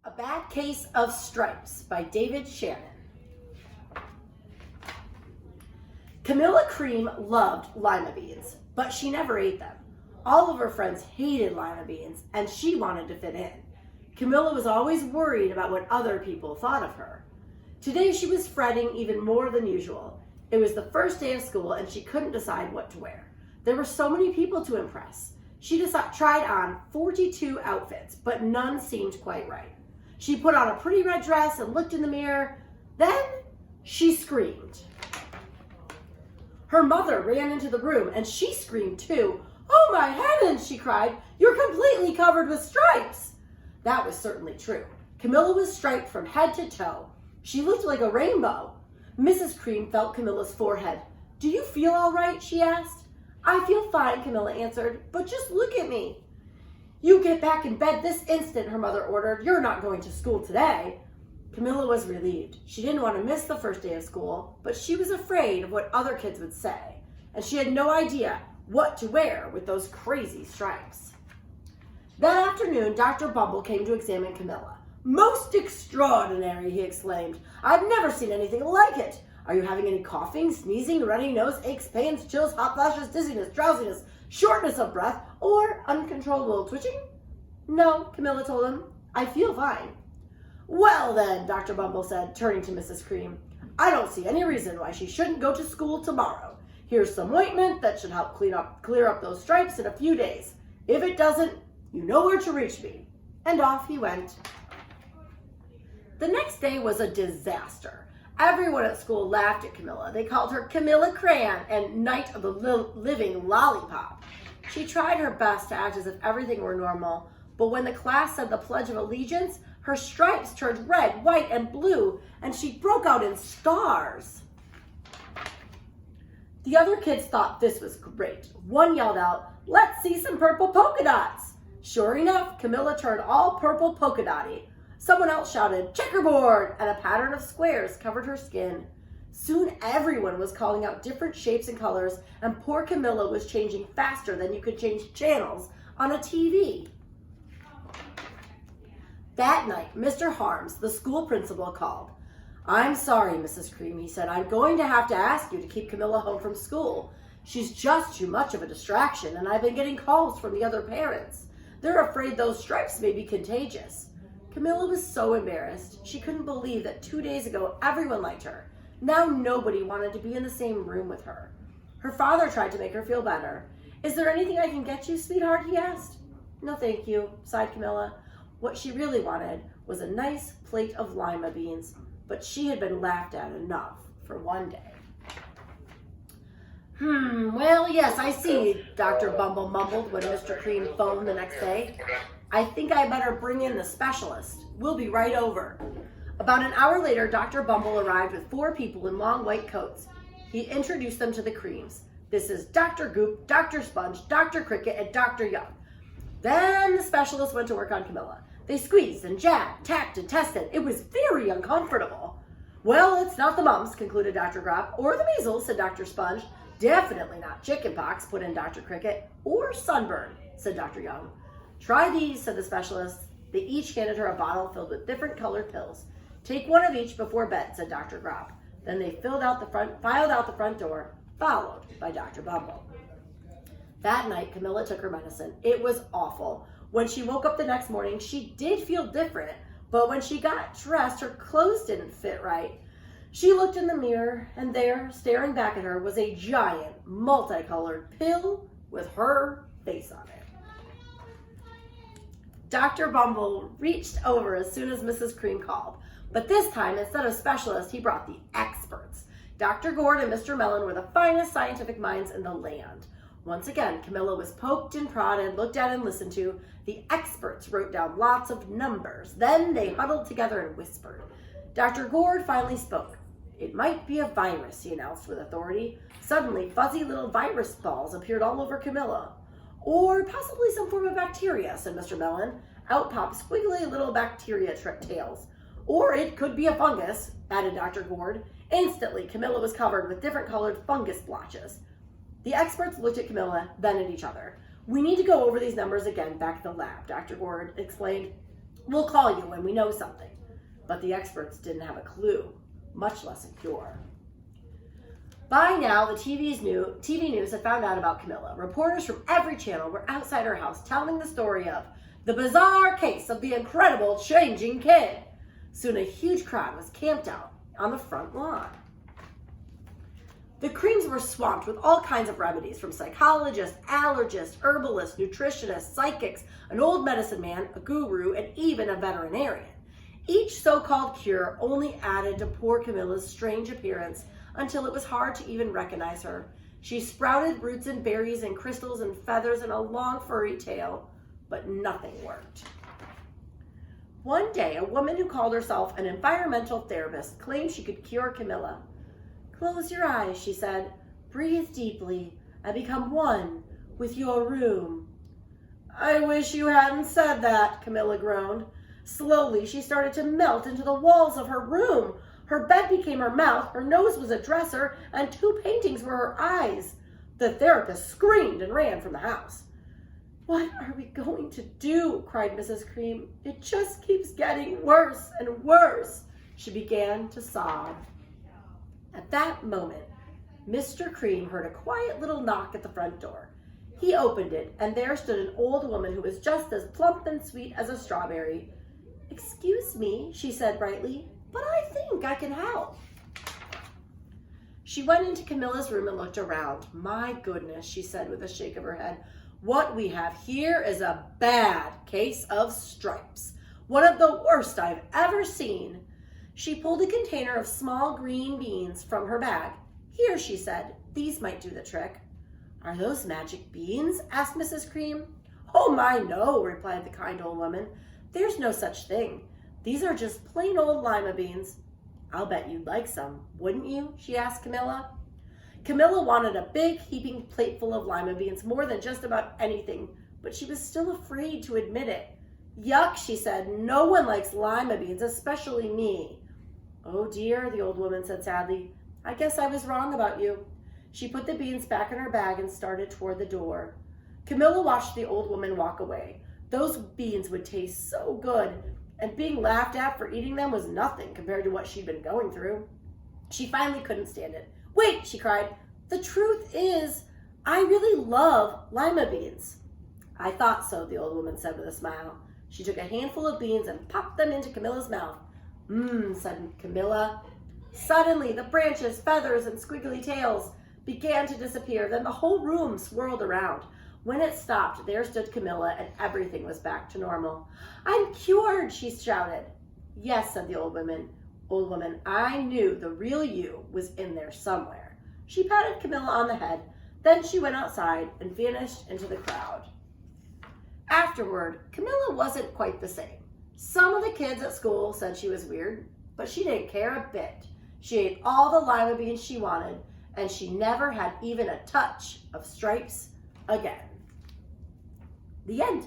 A Bad Case of Stripes by David Shannon. Camilla Cream loved lima beans, but she never ate them. All of her friends hated lima beans, and she wanted to fit in. Camilla was always worried about what other people thought of her. Today she was fretting even more than usual. It was the first day of school, and she couldn't decide what to wear. There were so many people to impress. She tried on 42 outfits, but none seemed quite right. She put on a pretty red dress and looked in the mirror. Then she screamed. Her mother ran into the room and she screamed too. "Oh my heavens," she cried, "you're completely covered with stripes." That was certainly true. Camilla was striped from head to toe. She looked like a rainbow. Mrs. Cream felt Camilla's forehead. "Do you feel all right?" she asked. "I feel fine," Camilla answered, "but just look at me." "You get back in bed this instant," her mother ordered. "You're not going to school today." Camilla was relieved. She didn't want to miss the first day of school, but she was afraid of what other kids would say, and she had no idea what to wear with those crazy stripes. That afternoon, Dr. Bumble came to examine Camilla. "Most extraordinary," he exclaimed. "I've never seen anything like it. Are you having any coughing, sneezing, runny nose, aches, pains, chills, hot flashes, dizziness, drowsiness, shortness of breath, or uncontrollable twitching?" "No," Camilla told him. "I feel fine." "Well then," Dr. Bumble said, turning to Mrs. Cream, "I don't see any reason why she shouldn't go to school tomorrow. Here's some ointment that should help clear up those stripes in a few days. If it doesn't, you know where to reach me." And off he went. The next day was a disaster. Everyone at school laughed at Camilla. They called her Camilla Crayon and Knight of the Living Lollipop. She tried her best to act as if everything were normal, but when the class said the Pledge of Allegiance, her stripes turned red, white, and blue, and she broke out in stars. The other kids thought this was great. One yelled out, "Let's see some purple polka dots." Sure enough, Camilla turned all purple polka dotty. Someone else shouted, "Checkerboard," and a pattern of squares covered her skin. Soon everyone was calling out different shapes and colors, and poor Camilla was changing faster than you could change channels on a TV. That night, Mr. Harms, the school principal, called. "I'm sorry, Mrs. Cream," he said. "I'm going to have to ask you to keep Camilla home from school. She's just too much of a distraction, and I've been getting calls from the other parents. They're afraid those stripes may be contagious." Camilla was so embarrassed. She couldn't believe that 2 days ago everyone liked her. Now nobody wanted to be in the same room with her. Her father tried to make her feel better. "Is there anything I can get you, sweetheart?" he asked. "No, thank you," sighed Camilla. What she really wanted was a nice plate of lima beans, but she had been laughed at enough for one day. Well, yes, I see," Dr. Bumble mumbled when Mr. Cream phoned the next day. "I think I better bring in the specialist. We'll be right over." About an hour later, Dr. Bumble arrived with 4 people in long white coats. He introduced them to the Creams. "This is Dr. Goop, Dr. Sponge, Dr. Cricket, and Dr. Young." Then the specialist went to work on Camilla. They squeezed and jabbed, tapped and tested. It was very uncomfortable. "Well, it's not the mumps," concluded Dr. Grop. "Or the measles," said Dr. Sponge. "Definitely not chickenpox," put in Dr. Cricket. "Or sunburn," said Dr. Young. "Try these," said the specialist. They each handed her a bottle filled with different colored pills. "Take one of each before bed," said Dr. Grop. Then they filed out the front door, followed by Dr. Bumble. That night, Camilla took her medicine. It was awful. When she woke up the next morning, she did feel different, but when she got dressed, her clothes didn't fit right. She looked in the mirror, and there, staring back at her, was a giant, multicolored pill with her face on it. Dr. Bumble reached over as soon as Mrs. Cream called, but this time, instead of specialists, he brought the experts. Dr. Gord and Mr. Mellon were the finest scientific minds in the land. Once again, Camilla was poked and prodded, looked at and listened to. The experts wrote down lots of numbers. Then they huddled together and whispered. Dr. Gord finally spoke. "It might be a virus," he announced with authority. Suddenly, fuzzy little virus balls appeared all over Camilla. "Or possibly some form of bacteria," said Mr. Mellon. Out popped squiggly little bacteria tails. "Or it could be a fungus," added Dr. Gord. Instantly, Camilla was covered with different colored fungus blotches. The experts looked at Camilla, then at each other. "We need to go over these numbers again back at the lab," Dr. Gord explained. We'll call you when we know something. But the experts didn't have a clue, much less a cure. By now, the TV news had found out about Camilla. Reporters from every channel were outside her house telling the story of the bizarre case of the incredible changing kid. Soon a huge crowd was camped out on the front lawn. The creams were swamped with all kinds of remedies from psychologists, allergists, herbalists, nutritionists, psychics, an old medicine man, a guru, and even a veterinarian. Each so-called cure only added to poor Camilla's strange appearance until it was hard to even recognize her. She sprouted roots and berries and crystals and feathers and a long furry tail, but nothing worked. One day, a woman who called herself an environmental therapist claimed she could cure Camilla. "Close your eyes," she said. "Breathe deeply and become one with your room." "I wish you hadn't said that," Camilla groaned. Slowly, she started to melt into the walls of her room. Her bed became her mouth, her nose was a dresser, and 2 paintings were her eyes. The therapist screamed and ran from the house. "What are we going to do?" cried Mrs. Cream. "It just keeps getting worse and worse." She began to sob. At that moment, Mr. Cream heard a quiet little knock at the front door. He opened it, and there stood an old woman who was just as plump and sweet as a strawberry. "Excuse me," she said brightly, "but I think I can help." She went into Camilla's room and looked around. "My goodness," she said with a shake of her head, "what we have here is a bad case of stripes. One of the worst I've ever seen." She pulled a container of small green beans from her bag. "Here," she said, "these might do the trick." "Are those magic beans?" asked Mrs. Cream. "Oh my, no," replied the kind old woman. "There's no such thing. These are just plain old lima beans." "I'll bet you'd like some, wouldn't you?" she asked Camilla. Camilla wanted a big heaping plateful of lima beans more than just about anything, but she was still afraid to admit it. "Yuck," she said. "No one likes lima beans, especially me." "Oh dear," the old woman said sadly. "I guess I was wrong about you." She put the beans back in her bag and started toward the door. Camilla watched the old woman walk away. Those beans would taste so good, and being laughed at for eating them was nothing compared to what she'd been going through. She finally couldn't stand it. "Wait," she cried. "The truth is, I really love lima beans." "I thought so," the old woman said with a smile. She took a handful of beans and popped them into Camilla's mouth. "Mmm," said Camilla. Suddenly, the branches, feathers, and squiggly tails began to disappear. Then the whole room swirled around. When it stopped, there stood Camilla, and everything was back to normal. "I'm cured," she shouted. "Yes," said the old woman. "I knew the real you was in there somewhere." She patted Camilla on the head. Then she went outside and vanished into the crowd. Afterward, Camilla wasn't quite the same. Some of the kids at school said she was weird, but she didn't care a bit. She ate all the lima beans she wanted, and she never had even a touch of stripes again. The end.